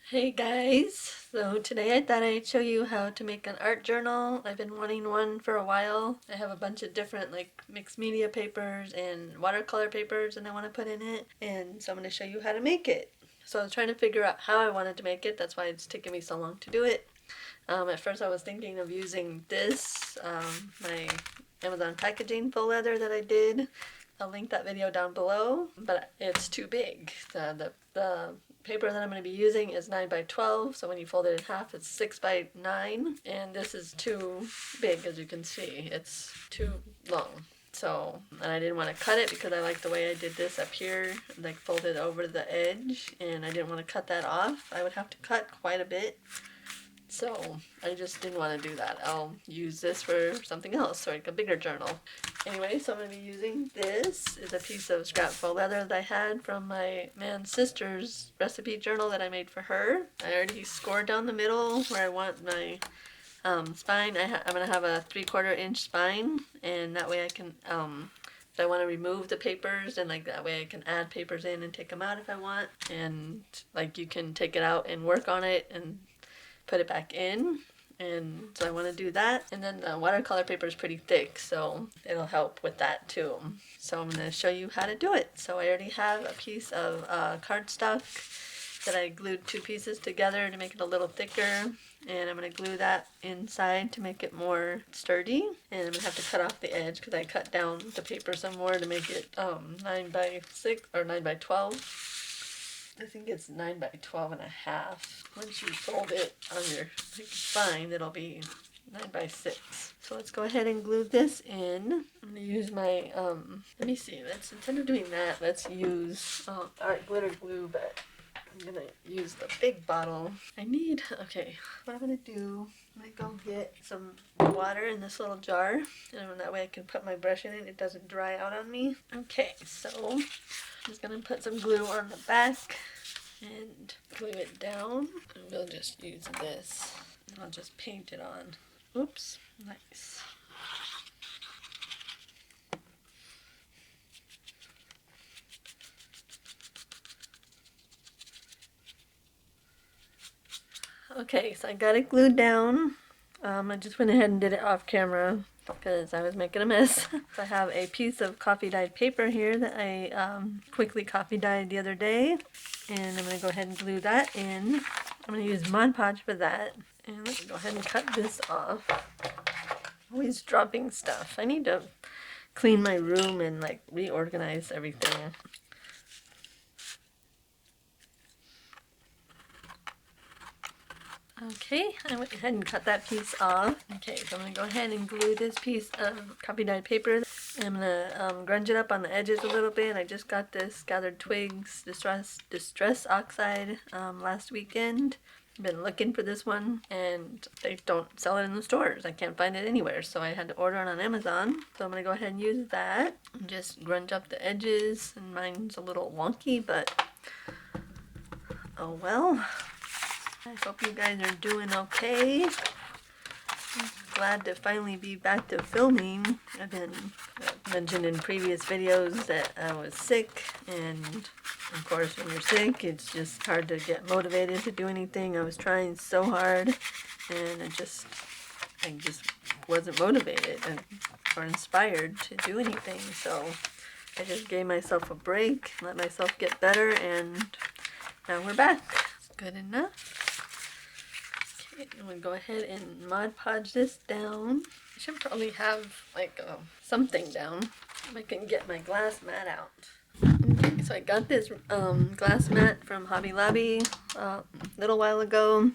Hey guys, so today I thought I'd show you how to make an art journal. I've been wanting one for a while. I have a bunch of different like mixed media papers and watercolor papers and I want to put in it, and so I'm going to show you how to make it. So I was trying to figure out how I wanted to make it. That's why it's taken me so long to do it. At first I was thinking of using this, my Amazon packaging faux leather that I did. I'll link that video down below, but it's too big. The paper that I'm going to be using is 9 by 12, so when you fold it in half it's 6 by 9, and this is too big. As you can see, it's too long. So, and I didn't want to cut it because I like the way I did this up here, like folded over the edge, and I didn't want to cut that off. I would have to cut quite a bit. So I just didn't want to do that. I'll use this for something else, so like a bigger journal. Anyway, so I'm going to be using this. Is a piece of scrap faux leather that I had from my man's sister's recipe journal that I made for her. I already scored down the middle where I want my spine. I'm going to have a 3/4 inch spine, and that way I can, if I want to remove the papers, and like that way I can add papers in and take them out if I want. And like you can take it out and work on it and put it back in, and so I want to do that. And then the watercolor paper is pretty thick, so it'll help with that too. So I'm going to show you how to do it. So I already have a piece of cardstock that I glued 2 pieces together to make it a little thicker, and I'm going to glue that inside to make it more sturdy. And I'm going to have to cut off the edge because I cut down the paper some more to make it 9 by 6 or 9 by 12. I think it's 9 by 12 and a half. Once you fold it on your spine, it'll be 9 by 6. So let's go ahead and glue this in. I'm going to use my, let me see, instead of doing that, let's use art glitter glue, but I'm going to use the big bottle. Okay, what I'm going to do, I'm going to go get some water in this little jar, and that way I can put my brush in it. It doesn't dry out on me. Okay, so I'm just going to put some glue on the back and glue it down. And we'll just use this. And I'll just paint it on. Oops, nice. Okay, so I got it glued down. I just went ahead and did it off camera because I was making a mess. So I have a piece of coffee dyed paper here that I quickly coffee dyed the other day, and I'm going to go ahead and glue that in. I'm going to use Mod Podge for that, and let's go ahead and cut this off. Always dropping stuff. I need to clean my room and like reorganize everything. Okay, I went ahead and cut that piece off. Okay, so I'm going to go ahead and glue this piece of coffee dyed paper. I'm going to grunge it up on the edges a little bit. I just got this Gathered Twigs Distress Oxide last weekend. I've been looking for this one, and they don't sell it in the stores. I can't find it anywhere, so I had to order it on Amazon. So I'm going to go ahead and use that. And just grunge up the edges, and mine's a little wonky, but oh well. I hope you guys are doing okay. I'm glad to finally be back to filming. I've mentioned in previous videos that I was sick, and of course when you're sick it's just hard to get motivated to do anything. I was trying so hard, and I just wasn't motivated or inspired to do anything. So I just gave myself a break, let myself get better, and now we're back. It's good enough. I'm going to go ahead and Mod Podge this down. I should probably have like something down if I can get my glass mat out. Okay, so I got this glass mat from Hobby Lobby a little while ago.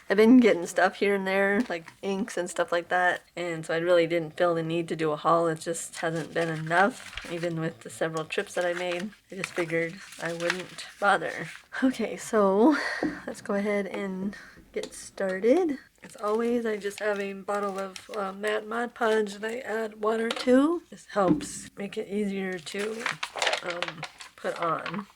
I've been getting stuff here and there, like inks and stuff like that, and so I really didn't feel the need to do a haul. It just hasn't been enough, even with the several trips that I made. I just figured I wouldn't bother. Okay, so let's go ahead and get started. As always, I just have a bottle of matte Mod Podge that I add water to. This helps make it easier to put on.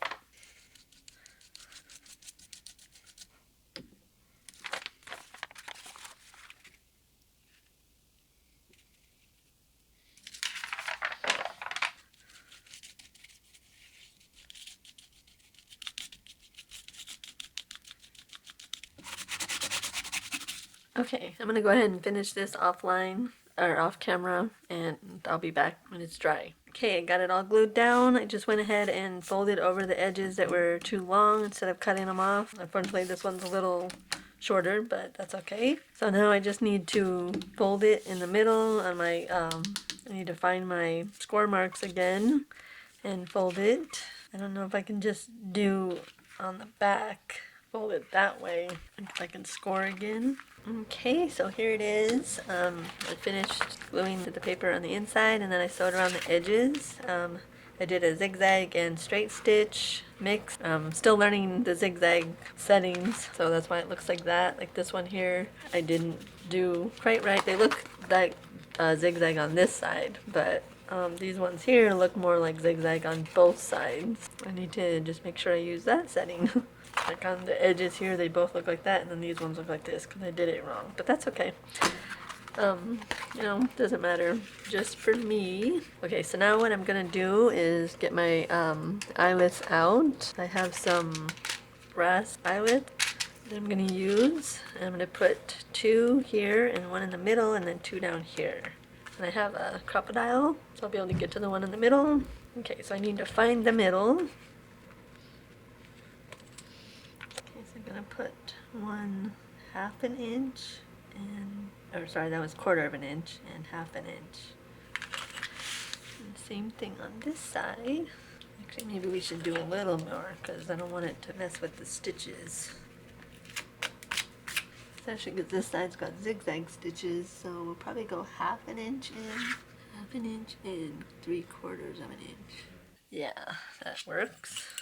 Okay, I'm gonna go ahead and finish this offline or off camera, and I'll be back when it's dry. Okay, I got it all glued down. I just went ahead and folded over the edges that were too long instead of cutting them off. Unfortunately, this one's a little shorter, but that's okay. So now I just need to fold it in the middle on my, I need to find my score marks again and fold it. I don't know if I can just do on the back, fold it that way, if I can score again. Okay, so here it is. I finished gluing the paper on the inside, and then I sewed around the edges. I did a zigzag and straight stitch mix. Still learning the zigzag settings, so that's why it looks like that. Like this one here, I didn't do quite right. They look like zigzag on this side, but these ones here look more like zigzag on both sides. I need to just make sure I use that setting. Like on the edges here, they both look like that, and then these ones look like this because I did it wrong. But that's okay. You know, doesn't matter. Just for me. Okay, so now what I'm gonna do is get my eyelets out. I have some brass eyelets that I'm gonna use. I'm gonna put 2 here and 1 in the middle, and then 2 down here. And I have a crocodile, so I'll be able to get to the one in the middle. Okay, so I need to find the middle. I'm gonna put 1/2 an inch and, or sorry, that was 1/4 of an inch and 1/2 an inch. And same thing on this side. Actually, maybe we should do a little more because I don't want it to mess with the stitches. Especially because this side's got zigzag stitches, so we'll probably go 1/2 an inch in, 1/2 an inch and 3/4 of an inch. Yeah, that works.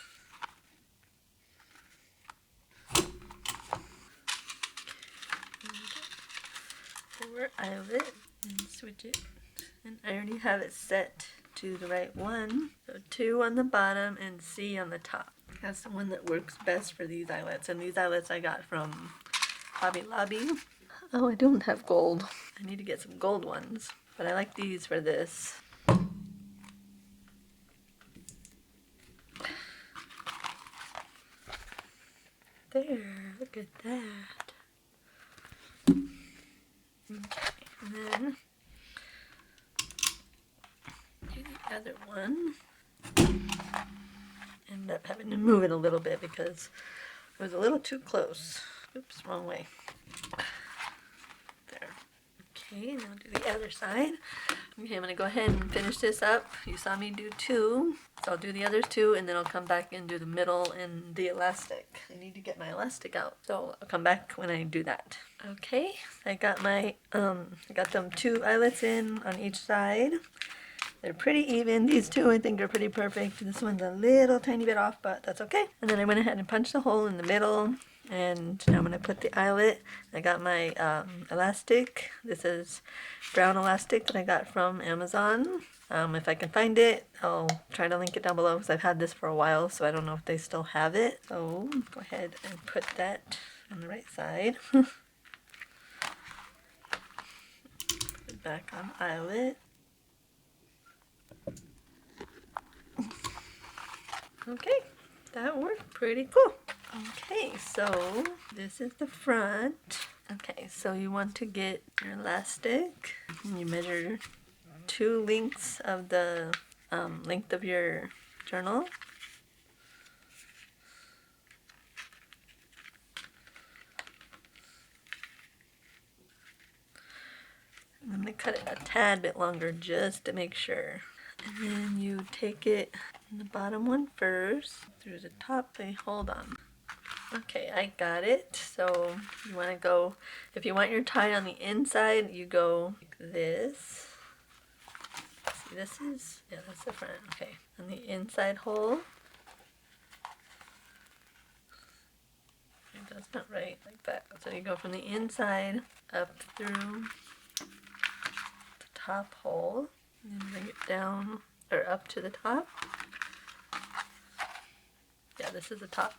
Or eyelet and switch it, and I already have it set to the right one. So 2 on the bottom and C on the top. That's the one that works best for these eyelets, and these eyelets I got from Hobby Lobby. Oh, I don't have gold. I need to get some gold ones, but I like these for this. There, look at that. Okay, and then do the other one. End up having to move it a little bit because it was a little too close. Oops, wrong way. There. Okay, now do the other side. Okay, I'm going to go ahead and finish this up. You saw me do 2, so I'll do the other 2, and then I'll come back and do the middle and the elastic. I need to get my elastic out, so I'll come back when I do that. Okay, I got my, I got them 2 eyelets in on each side. They're pretty even. These 2 I think are pretty perfect. This one's a little tiny bit off, but that's okay. And then I went ahead and punched a hole in the middle, and now I'm going to put the eyelet. I got my elastic. This is brown elastic that I got from Amazon. If I can find it, I'll try to link it down below because I've had this for a while, so I don't know if they still have it. So go ahead and put that on the right side. Put it back on eyelet. Okay, that worked pretty cool. Okay, so this is the front. Okay, so you want to get your elastic. You measure 2 lengths of the length of your journal. I'm going to cut it a tad bit longer just to make sure. And then you take it in the bottom one first. Through the top, they hold on. Okay, I got it. So you want to go, if you want your tie on the inside, you go like this. See, this is, yeah, that's the front. Okay, on the inside hole. That's not right, like that. So you go from the inside up through the top hole, and then bring it down, or up to the top. Yeah, this is the top.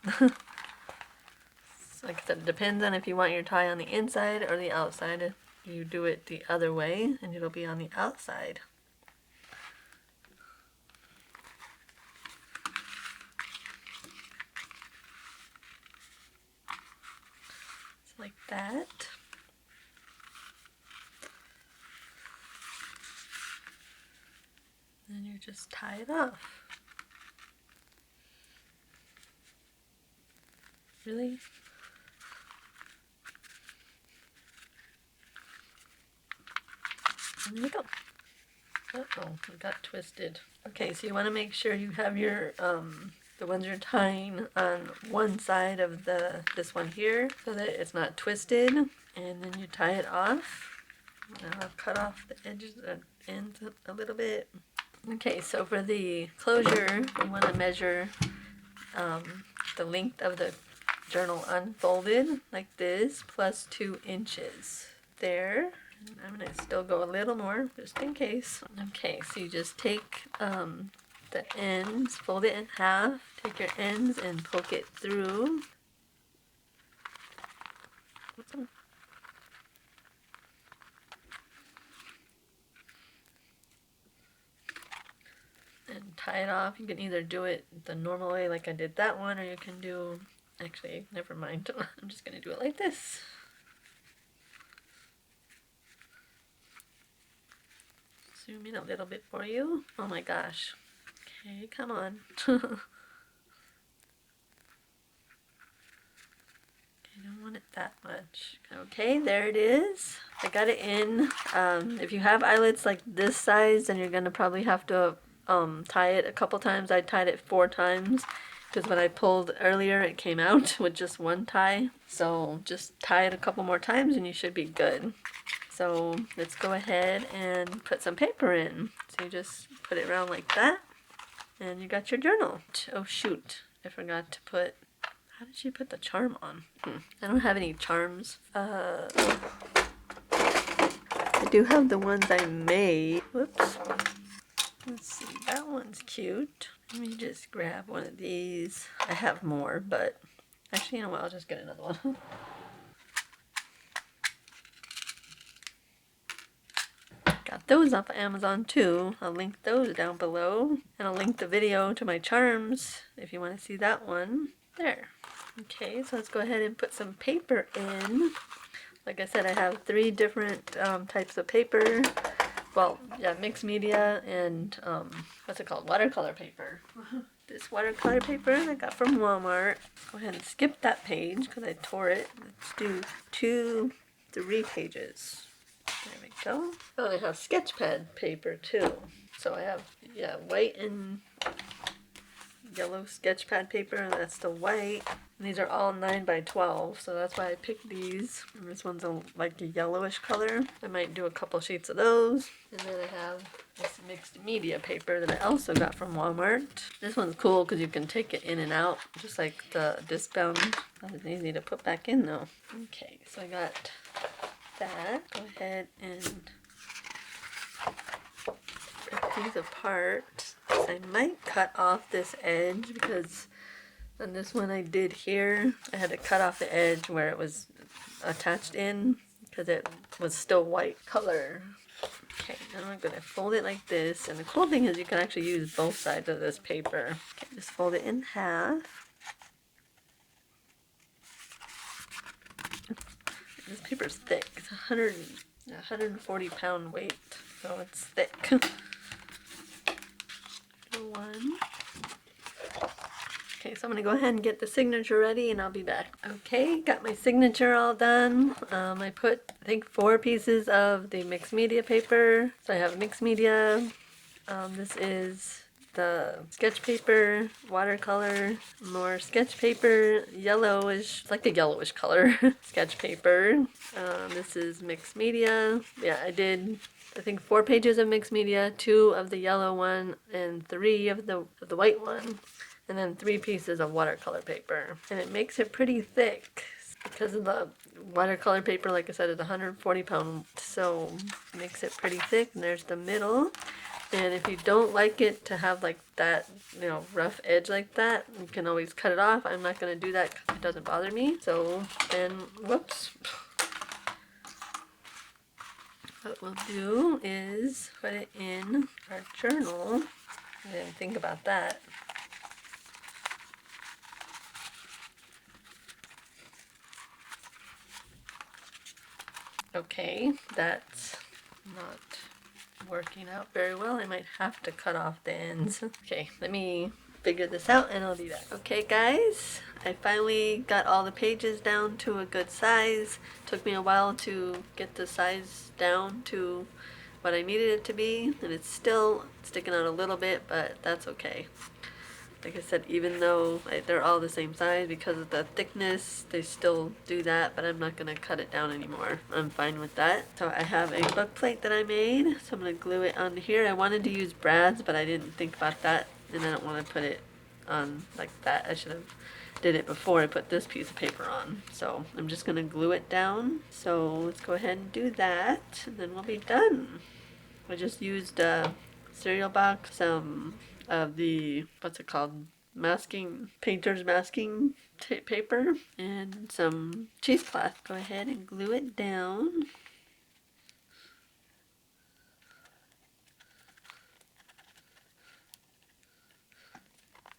So like I said, it depends on if you want your tie on the inside or the outside. You do it the other way, and it'll be on the outside. Like that. you just tie it off. Really? There we go. Uh-oh, it got twisted. Okay, so you want to make sure you have your, the ones you're tying on one side of this one here so that it's not twisted. And then you tie it off. And I'll cut off the edges and ends a little bit. Okay, so for the closure, you want to measure the length of the journal unfolded like this plus 2 inches. There. I'm going to still go a little more just in case. Okay, so you just take the ends, fold it in half, take your ends and poke it through. And tie it off. You can either do it the normal way like I did that one, or you can do, actually, never mind. I'm just going to do it like this. Zoom in a little bit for you. Oh my gosh. Okay, come on. I don't want it that much. Okay, there it is. I got it in. If you have eyelets like this size, then you're gonna probably have to tie it a couple times. I tied it 4 times because when I pulled earlier it came out with just one tie. So just tie it a couple more times and you should be good. So let's go ahead and put some paper in. So you just put it around like that and you got your journal. Oh shoot, I forgot to put, how did she put the charm on? I don't have any charms. I do have the ones I made. Whoops. Let's see, that one's cute. Let me just grab one of these. I have more, but actually, you know what, I'll just get another one. Got those off of Amazon too. I'll link those down below. And I'll link the video to my charms if you want to see that one. There. Okay, so let's go ahead and put some paper in. Like I said, I have 3 different types of paper. Well, yeah, mixed media and, what's it called? Watercolor paper. This watercolor paper I got from Walmart. Go ahead and skip that page because I tore it. Let's do 3 pages. There we go. Oh, I have sketch pad paper too. So I have, yeah, white and yellow sketch pad paper, and that's the white. And these are all 9 by 12, so that's why I picked these. And this one's like a yellowish color. I might do a couple sheets of those. And then I have this mixed media paper that I also got from Walmart. This one's cool because you can take it in and out, just like the disc bound. Not as easy to put back in though. Okay, so I got that. Go ahead and rip these apart. I might cut off this edge because on this one I did here, I had to cut off the edge where it was attached in because it was still white color. Okay, now I'm going to fold it like this, and the cool thing is you can actually use both sides of this paper. Okay, just fold it in half. This paper's thick. It's 140 pound weight, so it's thick. One. Okay, so I'm gonna go ahead and get the signature ready and I'll be back. Okay, got my signature all done. I put, I think, 4 pieces of the mixed media paper. So I have mixed media. This is the sketch paper, watercolor, more sketch paper, yellowish, like a yellowish color sketch paper. This is mixed media. Yeah, I did, I think, 4 pages of mixed media, 2 of the yellow one, and 3 of the white one, and then 3 pieces of watercolor paper. And it makes it pretty thick because of the watercolor paper. Like I said, it's 140 pound, so it makes it pretty thick. And there's the middle. And if you don't like it to have like that, you know, rough edge like that, you can always cut it off. I'm not going to do that because it doesn't bother me. So then, whoops. What we'll do is put it in our journal. I didn't think about that. Okay, that's not working out very well. I might have to cut off the ends. Okay, let me figure this out and I'll be back. Okay guys, I finally got all the pages down to a good size. Took me a while to get the size down to what I needed it to be, and it's still sticking out a little bit, but that's okay. Like I said, even though they're all the same size, because of the thickness, they still do that, but I'm not going to cut it down anymore. I'm fine with that. So I have a book plate that I made, so I'm going to glue it on here. I wanted to use brads, but I didn't think about that, and I don't want to put it on like that. I should have did it before I put this piece of paper on. So I'm just going to glue it down. So let's go ahead and do that, and then we'll be done. I just used a cereal box, some of the, what's it called, painter's masking paper, and some cheesecloth. Go ahead and glue it down.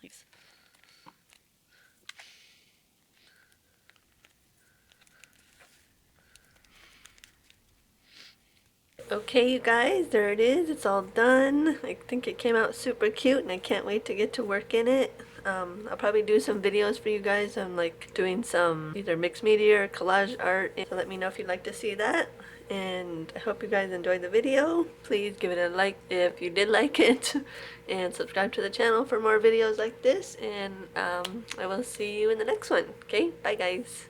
Nice. Okay, you guys, there it is. It's all done. I think it came out super cute, and I can't wait to get to work in it. I'll probably do some videos for you guys on like doing some either mixed media or collage art. So let me know if you'd like to see that. And I hope you guys enjoyed the video. Please give it a like if you did like it, and subscribe to the channel for more videos like this. And I will see you in the next one. Okay, bye guys.